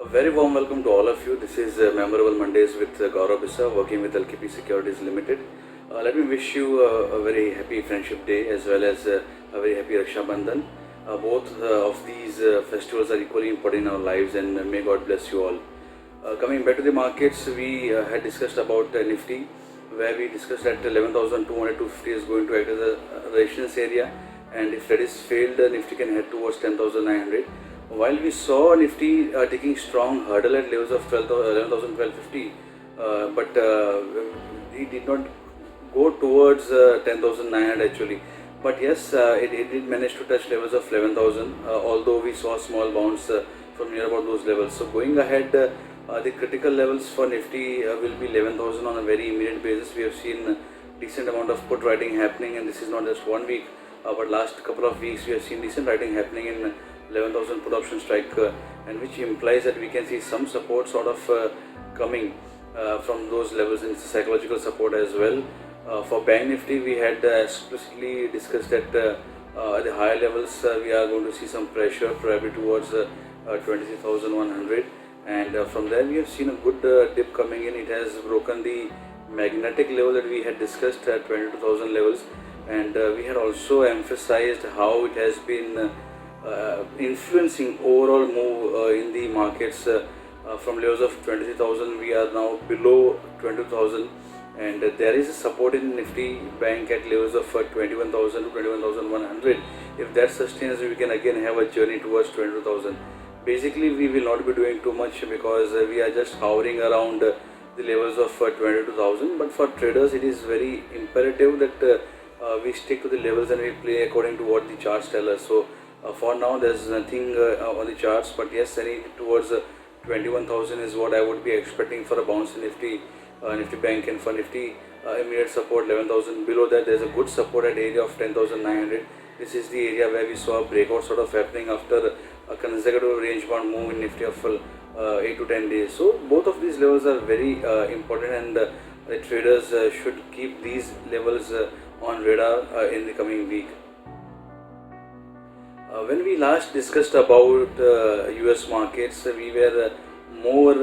A very warm welcome to all of you. This is Memorable Mondays with Gaurav Bisa, working with LKP Securities Limited. Let me wish you a very happy Friendship Day as well as a very happy Raksha Bandhan. Both of these festivals are equally important in our lives, and may God bless you all. Coming back to the markets, we had discussed about Nifty, where we discussed that 11,200 to 50 is going to act as a resistance area, and if that is failed, Nifty can head towards 10,900. While we saw Nifty taking strong hurdle at levels of 11,1250, but it did not go towards 10,900 actually. But yes, it did manage to touch levels of 11,000, although we saw a small bounce from near about those levels. So going ahead, the critical levels for Nifty will be 11,000 on a very immediate basis. We have seen decent amount of put writing happening, and this is not just 1 week, but last couple of weeks we have seen decent writing happening in 11,000 put option strike, and which implies that we can see some support sort of coming from those levels, and psychological support as well. For Bank Nifty, we had explicitly discussed that at the higher levels we are going to see some pressure probably towards 23,100, and from there we have seen a good dip coming in. It has broken the magnetic level that we had discussed at 22,000 levels, and we had also emphasized how it has been influencing overall move in the markets. From levels of 23,000 we are now below 20,000, and there is a support in Nifty Bank at levels of 21,000 to 21,100. If that sustains, we can again have a journey towards 22,000. Basically, we will not be doing too much because we are just hovering around the levels of 22,000. But for traders, it is very imperative that we stick to the levels and we play according to what the charts tell us. So for now, there's nothing on the charts, but yes, any towards 21,000 is what I would be expecting for a bounce in Nifty Bank, and for Nifty immediate support 11,000. Below that, there's a good support at area of 10,900. This is the area where we saw a breakout sort of happening after a consecutive range bound move in Nifty of 8 to 10 days. So both of these levels are very important, and the traders should keep these levels on radar in the coming week. When we last discussed about US markets, we were more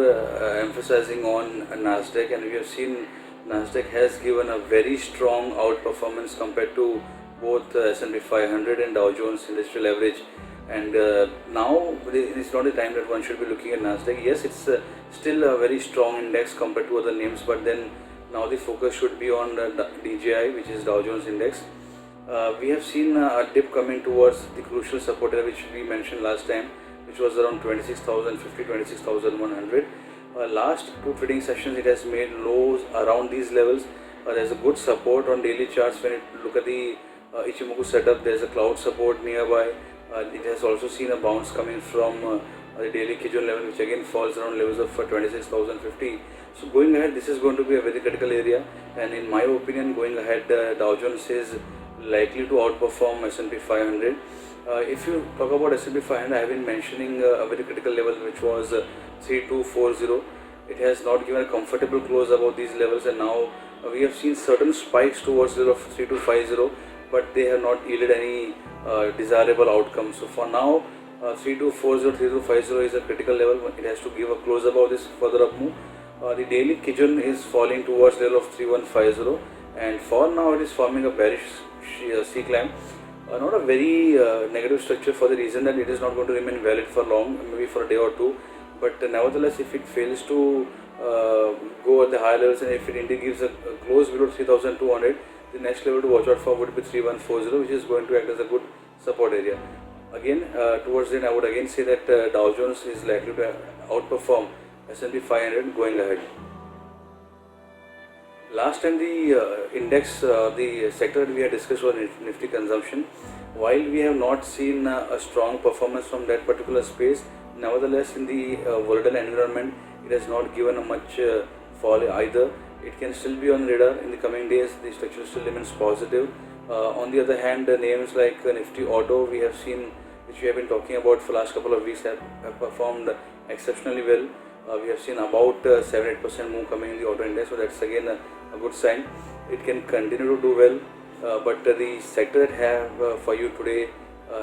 emphasizing on Nasdaq, and we have seen Nasdaq has given a very strong outperformance compared to both S&P 500 and Dow Jones Industrial Average. And now it's not the time that one should be looking at Nasdaq. Yes, it's still a very strong index compared to other names, but then now the focus should be on the DJI, which is Dow Jones Index. We have seen a dip coming towards the crucial support area which we mentioned last time, which was around 26,050, 26,100. Last two trading sessions it has made lows around these levels. There's a good support on daily charts. When you look at the Ichimoku setup, there's a cloud support nearby. It has also seen a bounce coming from the daily Kijun level, which again falls around levels of 26,050. So going ahead, this is going to be a very critical area, and in my opinion, going ahead, Dow Jones is likely to outperform S&P 500. If you talk about S&P 500, I have been mentioning a very critical level which was 3240. It has not given a comfortable close above these levels, and now we have seen certain spikes towards the level of 3250, but they have not yielded any desirable outcome. So for now, 3240, 3250 is a critical level. It has to give a close above this further up move. The daily Kijun is falling towards the level of 3150, and for now it is forming a bearish C climb. Not a very negative structure, for the reason that it is not going to remain valid for long, maybe for a day or two. But nevertheless, if it fails to go at the higher levels, and if it indeed gives a close below 3,200, the next level to watch out for would be 3140, which is going to act as a good support area. Again, towards the end, I would again say that Dow Jones is likely to outperform S&P 500 going ahead. Last time the index, the sector that we had discussed was Nifty consumption. While we have not seen a strong performance from that particular space, nevertheless in the volatile environment, it has not given a much fall either. It can still be on radar in the coming days. The structure still remains positive. On the other hand, names like Nifty Auto, we have seen, which we have been talking about for last couple of weeks, have performed exceptionally well. We have seen about 7-8% move coming in the auto index, so that's again a good sign. It can continue to do well, but the sector that have for you today,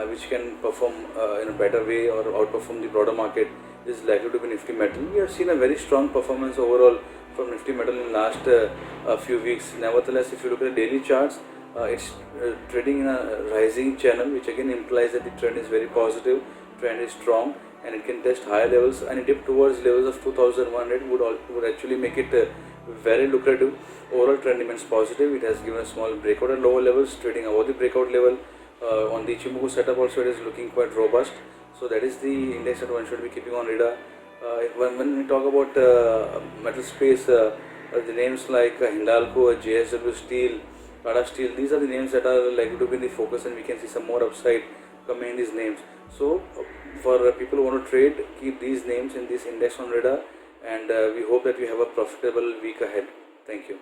which can perform in a better way or outperform the broader market, this is likely to be Nifty Metal. We have seen a very strong performance overall from Nifty Metal in last few weeks. Nevertheless, if you look at the daily charts, it's trading in a rising channel, which again implies that the trend is very positive, trend is strong, and it can test higher levels, and a dip towards levels of 2100 would actually make it very lucrative. Overall trend remains positive. It has given a small breakout at lower levels, trading above the breakout level. On the Ichimoku setup also it is looking quite robust. So that is the index that one should be keeping on radar. When we talk about metal space, the names like Hindalco, JSW Steel, Tata Steel, these are the names that are likely to be in the focus, and we can see some more upside coming in these names. So for people who want to trade, keep these names in this index on radar, and we hope that you have a profitable week ahead. Thank you.